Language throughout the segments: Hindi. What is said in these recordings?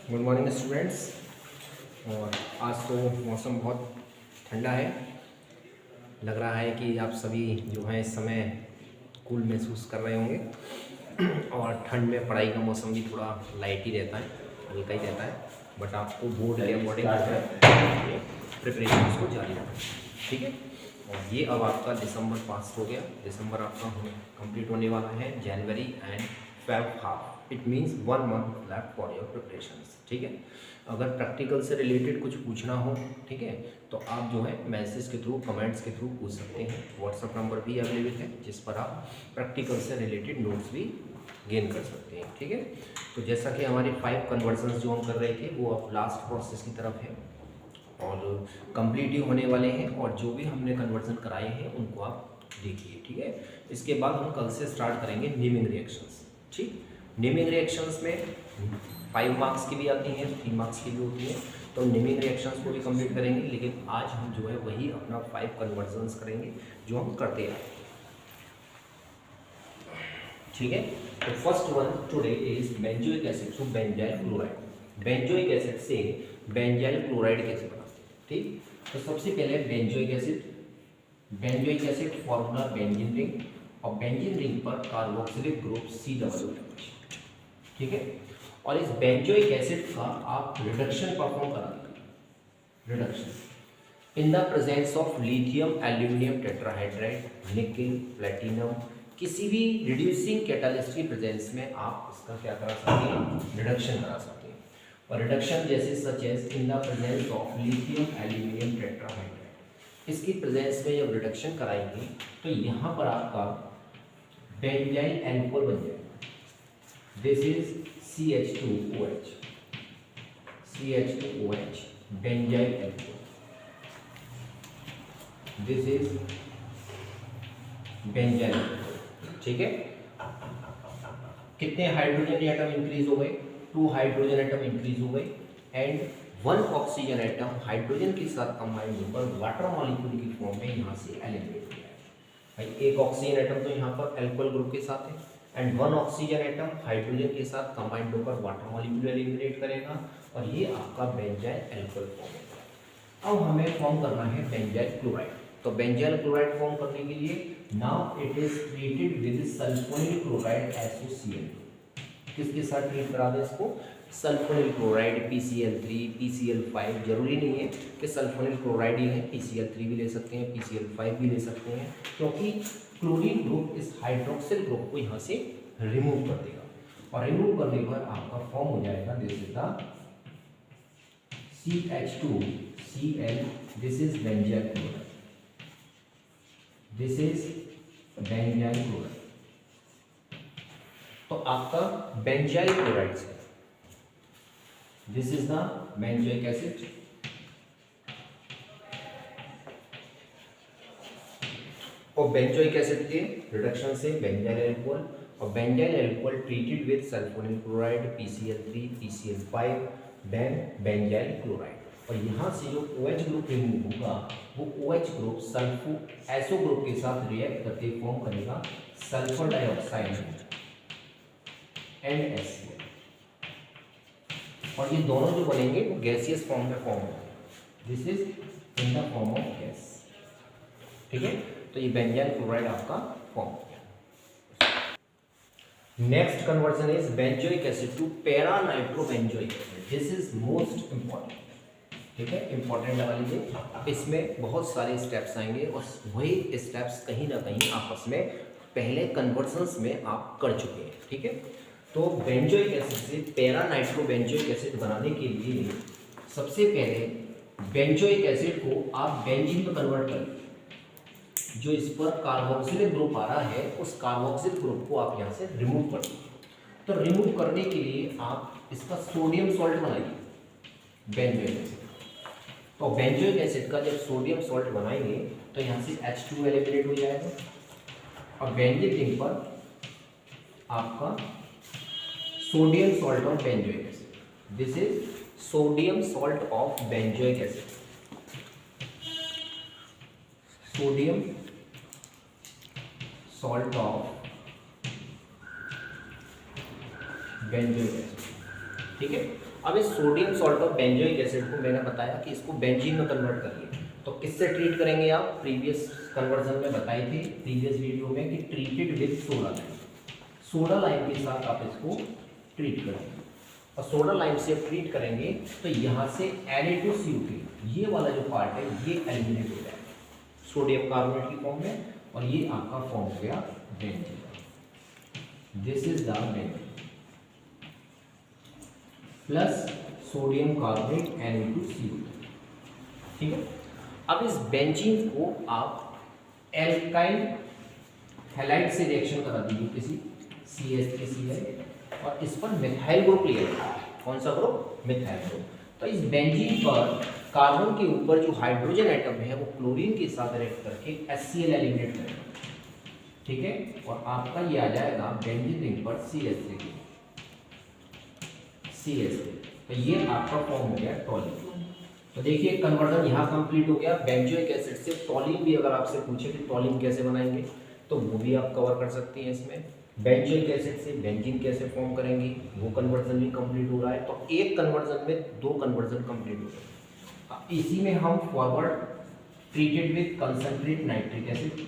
Good morning students. और आज तो मौसम बहुत ठंडा है। लग रहा है कि आप सभी जो हैं इस समय कूल महसूस कर रहे होंगे। और ठंड में पढ़ाई का मौसम भी थोड़ा लाइट ही रहता है, हल्का ही रहता है। बट आपको बोर्ड के अकॉर्डिंग प्रिपरेशन को जारी रखना है, ठीक है। और ये अब आपका दिसंबर पास हो गया। दिसंबर आपका कंप्लीट होने वाला है। January end Feb half, it means 1 month left for your preparations, ठीक है। अगर प्रैक्टिकल से रिलेटेड कुछ पूछना हो, ठीक है, तो आप जो है मैसेज के थ्रू, कमेंट्स के थ्रू पूछ सकते हैं। व्हाट्सअप नंबर भी अवेलेबल है जिस पर आप प्रैक्टिकल से रिलेटेड नोट्स भी गेन कर सकते हैं, ठीक है। तो जैसा कि हमारे 5 कन्वर्जन्स जो हम कर रहे थे वो अब लास्ट प्रोसेस की तरफ है और कंप्लीट ही होने वाले हैं। और जो भी हमने कन्वर्जन कराए हैं उनको आप देखिए, ठीक है। इसके बाद हम कल से स्टार्ट करेंगे नेमिंग रिएक्शंस, ठीक। नेमिंग रिएक्शंस में 5 मार्क्स की भी आती हैं, 3 मार्क्स की भी होती हैं। तो नेमिंग रिएक्शंस को भी कंप्लीट करेंगे, लेकिन आज हम जो है वही अपना 5 कन्वर्जन्स करेंगे जो हम करते आए, ठीक है। तो first one today is benzoic acid to benzyl chloride. Benzoic acid से बेंजाइल क्लोराइड कैसे बनाते हैं, ठीक। तो सबसे पहले benzoic acid formula benzene ring, और बेंजीन रिंग पर कार्बोक्सिलिक ग्रुप C+H, ठीक है। और इस बेंजोइक एसिड का आप रिडक्शन परफॉर्म कराते हैं। Reduction in the presence of lithium aluminium tetrahydride, nickel, platinum, किसी भी रिड्यूसिंग कैटालिस्ट की प्रेजेंस में आप इसका क्या करा सकते हैं, रिडक्शन करा सकते हैं। और रिडक्शन जैसे such as in the presence of lithium aluminium tetrahydride, इसकी प्रेजेंस में जब रिडक्शन कराएंगे तो यहाँ पर आपका बेंजाइल एल्कोहल बन जाएगा। This is CH2OH, benzyl alcohol. This is benzyl alcohol, ठीक है। कितने हाइड्रोजन एटम इंक्रीज हो गए, 2 हाइड्रोजन एटम इंक्रीज हो गए एंड 1 ऑक्सीजन एटम हाइड्रोजन के साथ कंबाइंड होकर वाटर मॉलिक्यूल की फॉर्म में यहाँ से एलिमिनेट हो गया। भाई एक ऑक्सीजन एटम तो यहाँ पर एल्कोहल ग्रुप के साथ है एंड 1 ऑक्सीजन एटम हाइड्रोजन के साथ कंबाइंड होकर वाटर मॉलिक्यूल एलिमिनेट करेगा और ये आपका बेंजाइल एल्कोहल फॉर्म होगा। अब हमें फॉर्म करना है बेंजाइल क्लोराइड। तो बेंजाइल क्लोराइड फॉर्म करने के लिए now it is treated with sulphonyl chloride SOCl। किसके साथ ट्रीट करा दे इसको, सल्फोनिल क्लोराइड PCl3, PCl5। जरूरी नहीं है कि सल्फोनिल क्लोराइड ही है, PCl3 भी ले सकते हैं, PCl5 भी ले सकते हैं, क्योंकि क्लोरीन ग्रुप इस हाइड्रोक्सिल ग्रुप को यहाँ से रिमूव कर देगा। और रिमूव करने पर आपका फॉर्म हो जाएगा this is the CH2Cl, this is benzyl chloride, this is benzyl chloride. तो आपका बेंजाइल क्लोराइड से this is the benzoic acid, और बेंजोइक एसिड के रिडक्शन से बेंजाइल एल्कोहल, और benzyl alcohol treated with sulphonyl chloride PCl3, PCl5, then benzyl chloride. और यहाँ से जो OH ग्रुप रिमूव होगा वो OH group sulpho SO group के साथ रिएक्ट करके फॉर्म करेगा सल्फर डाइऑक्साइड एंड HCl। और ये दोनों जो बनेंगे वो गैसियस फॉर्म में फॉर्म होंगे। This is in the form of gas, ठीक है। तो ये बेंजाइल क्लोराइड आपका फॉर्म हो गया। Next conversion is benzoic acid to para nitrobenzoic acid. This is most important, ठीक है, इंपॉर्टेंट लगा लीजिए। इसमें बहुत सारे स्टेप्स आएंगे और वही स्टेप्स कहीं ना कहीं आपस में पहले कन्वर्जन्स में आप कर चुके हैं, ठीक है। तो बेंजोइक एसिड से पैरा नाइट्रोबेंजोइक एसिड बनाने के लिए सबसे पहले बेंजोइक एसिड को आप बेंजीन में कन्वर्ट करें। जो इस पर कार्बोक्सिलिक ग्रुप आ रहा है उस कार्बोक्सिल ग्रुप को आप यहाँ से रिमूव कर दीजिए। तो रिमूव करने के लिए आप इसका सोडियम सॉल्ट बनाइए बेंजोइक एसिड। तो बेंजोइक एसिड का जब सोडियम सॉल्ट बनाएंगे तो यहाँ से H2 एलिमिनेट हो जाएगा और बेंजीन रिंग पर आपका sodium salt of benzoic acid, this is sodium salt of benzoic acid, sodium salt of benzoic acid, ठीक है। अब इस sodium salt of benzoic acid को मैंने बताया कि इसको बेंजीन में कन्वर्ट करिए, तो किससे ट्रीट करेंगे आप? प्रीवियस कन्वर्जन में बताई थी प्रीवियस वीडियो में कि treated with soda lime, soda lime के साथ आप इसको ट्रीट करेंगे। और सोडा लाइम से ट्रीट करेंगे तो यहाँ से Na2CO3 ये वाला जो पार्ट है ये एलिमिनेट हो जाएगा सोडियम कार्बोनेट की फॉर्म में, और ये आपका फॉर्म हो गया benzene. This is the benzene plus sodium carbonate Na2CO3, ठीक है। अब इस बेंजीन को आप एल्काइल हैलाइड से रिएक्शन करा दीजिए किसी CH3Cl, और इस पर मिथाइल ग्रुप लिया जाए। कौन सा ग्रुप? Methyl group. तो इस बेंजीन पर कार्बन के ऊपर जो हाइड्रोजन एटम है वो क्लोरीन के साथ रिएक्ट करके HCl एलिमिनेट करेगा, ठीक है। और आपका ये आ जाएगा बेंजीन रिंग पर CH3, तो ये आपका फॉर्म हो गया टॉलिन। तो देखिए कन्वर्जन यहाँ कंप्लीट हो गया। बेंजोइक एसिड से टॉलिन भी अगर आपसे पूछे कि टॉलिन कैसे बनाएंगे तो वो भी आप कवर कर सकती हैं इसमें। बेंजोइक एसिड से बेंजीन कैसे फॉर्म करेंगी वो कन्वर्जन भी कंप्लीट हो रहा है। तो एक कन्वर्जन में दो कन्वर्जन कंप्लीट हो गए। इसी में हम forward treated with concentrate nitric acid,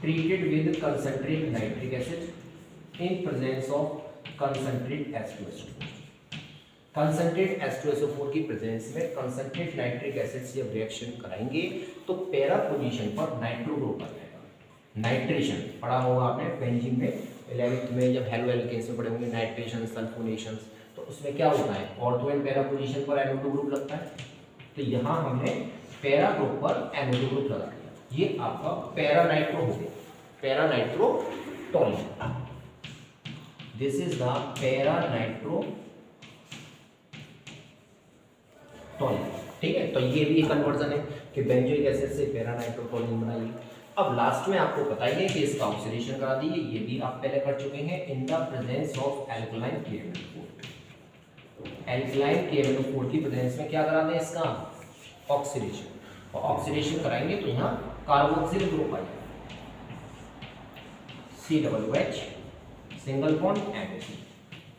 treated with concentrate nitric acid in presence of concentrate H2SO4, concentrate H2SO4 की प्रेजेंस में कंसंट्रेट नाइट्रिक एसिड से जब रिएक्शन कराएंगे तो पैरा पोजीशन पर नाइट्रो ग्रुप आ जाएगा। नाइट्रेशन पढ़ा होगा आपने बेंजीन में 11th में, जब हेलो एल्केन्स में पढ़े होंगे नाइट्रेशन सल्फोनेशंस, तो उसमें क्या होता है ऑर्थो एंड पैरा पोजीशन पर NO2 ग्रुप लगता है। तो यहाँ हमने पैरा ग्रुप पर NO2 ग्रुप लगा दिया, ये आपका पैरा नाइट्रो हो गया, para nitro टॉलिन। This is the para nitro टॉलिन, ठीक है। तो ये भी कन्वर्जन है कि बेंजोइक एसिड से पैरा नाइट्रो टॉलिन बनाइए। अब लास्ट में आपको बताइए कि इसका ऑक्सीडेशन करा दीजिए, ये भी आप पहले कर चुके हैं। इन the presence of alkaline KMnO4, alkaline KMnO4 की प्रेजेंस में क्या करा दें इसका ऑक्सीडेशन। और ऑक्सीडेशन कराएंगे तो यहाँ कार्बोक्सिल ग्रुप आ जाएगा, COOH single bond NH।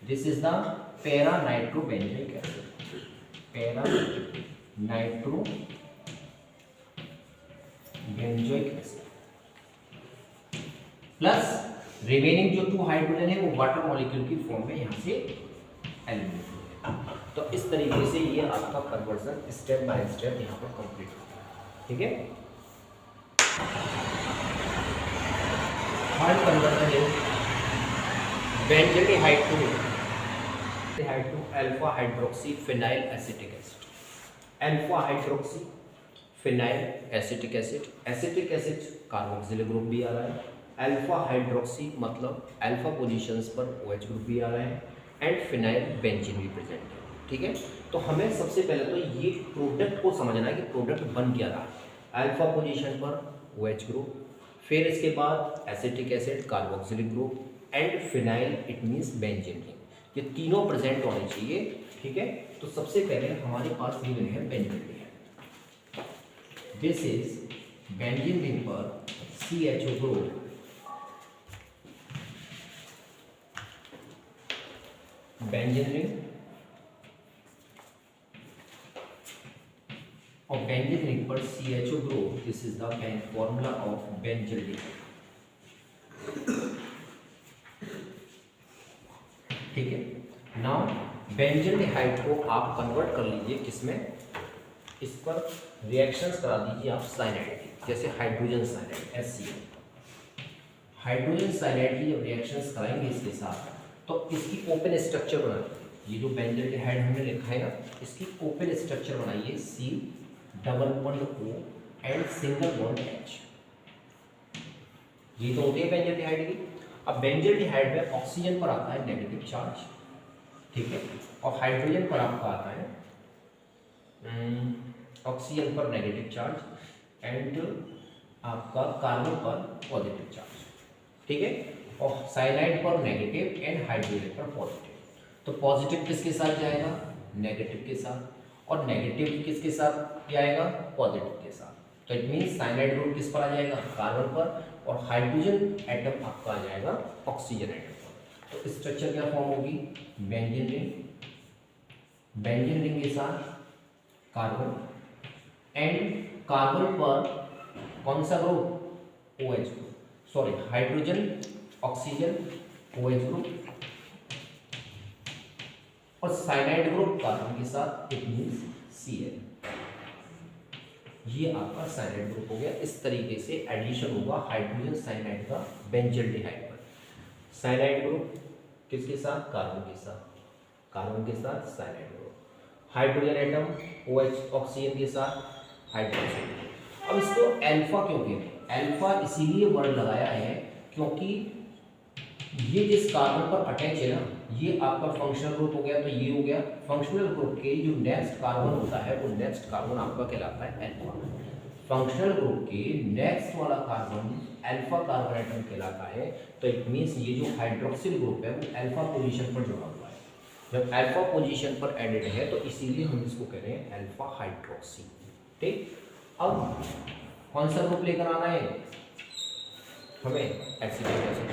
This is the para nitro benzoic acid, para nitro benzoic acid plus remaining जो 2 हाइड्रोजन है वो वाटर मॉलिक्यूल की फॉर्म में यहाँ से एलिमिनेट हो गया। तो इस तरीके से ये आपका कन्वर्जन स्टेप बाय स्टेप यहाँ पर कंप्लीट हो, ठीक है। थर्ड कन्वर्जन है benzaldehyde to alpha hydroxy phenyl acetic acid, alpha hydroxy phenyl acetic acid, acetic acid carboxyl group भी आ रहा है, अल्फा हाइड्रोक्सी मतलब अल्फा पोजीशंस पर OH ग्रुप भी आ रहा है, एंड फिनाइल बेंजीन भी प्रेजेंट है, ठीक है। तो हमें सबसे पहले तो ये प्रोडक्ट को समझना है कि प्रोडक्ट बन क्या रहा है। अल्फा पोजीशन पर OH ग्रुप, फिर इसके बाद acetic acid carboxylic group and phenyl, it means benzene ring, ये तीनों प्रेजेंट होने चाहिए, ठीक है। तो सबसे पहले हमारे पास ये है benzene ring. This is benzene ring पर CHO ग्रुप, बेंजीन रिंग और बेंजीन रिंग पर CHO group. This is the formula of benzaldehyde, ठीक है। नाउ बेंजल्डिहाइड को आप कन्वर्ट कर लीजिए किसमें, इस पर रिएक्शंस करा दीजिए आप साइनाइड की, जैसे hydrogen cyanide HCl। Hydrogen cyanide की जब रिएक्शंस कराएंगे इसके साथ तो इसकी ओपन स्ट्रक्चर बनाइए। ये जो बेंजल्डिहाइड हमने लिखा है ना, इसकी ओपन स्ट्रक्चर बनाइए, C double bond O and single bond H। ये तो होती है बेंजल्डिहाइड की। अब बेंजल्डिहाइड में ऑक्सीजन पर आता है नेगेटिव चार्ज, ठीक है, और हाइड्रोजन पर आपका आता है ऑक्सीजन पर नेगेटिव चार्ज एंड आपका कार्बन पर पॉजिटिव चार्ज, ठीक है, और साइनाइड पर नेगेटिव एंड हाइड्रोजन पर पॉजिटिव। तो पॉजिटिव किसके साथ जाएगा, नेगेटिव के साथ, और नेगेटिव किसके साथ जाएगा, पॉजिटिव के साथ। तो इट मीन्स साइनाइड ग्रुप किस पर आ जाएगा, कार्बन पर, और हाइड्रोजन एटम आपका आ जाएगा ऑक्सीजन एटम पर। तो स्ट्रक्चर क्या फॉर्म होगी, बेंजीन रिंग बेंजीन रिंग के साथ कार्बन, एंड कार्बन पर कौन सा group, OH group, sorry hydrogen oxygen OH group, और साइनाइड ग्रुप कार्बन के साथ, इट मींस Cl। ये आपका साइनाइड ग्रुप हो गया। इस तरीके से एडिशन होगा हाइड्रोजन साइनाइड का बेंजल्डिहाइड पर। साइनाइड ग्रुप किसके साथ, कार्बन के साथ, कार्बन के साथ cyanide group, hydrogen atom OH oxygen के साथ हाइड्रोजन। अब इसको अल्फा क्यों कहते हैं, अल्फा इसीलिए वर्ड लगाया है क्योंकि ये जिस कार्बन पर अटैच है ना, ये आपका फंक्शनल ग्रुप हो गया, तो ये हो गया फंक्शनल ग्रुप के जो नेक्स्ट कार्बन होता है वो नेक्स्ट कार्बन आपका कहलाता है अल्फा। फंक्शनल ग्रुप के नेक्स्ट वाला कार्बन अल्फा कार्बन एटम कहलाता है। तो इट मींस ये जो हाइड्रोक्सिल ग्रुप है वो अल्फा पोजीशन पर जुड़ा हुआ है। जब अल्फा पोजीशन पर एडेड है तो इसीलिए हम इसको कह रहे हैं अल्फा हाइड्रोक्सी। ठीक, अब कौन सा ग्रुप लेकर आना है हमें, एक्सीडेंट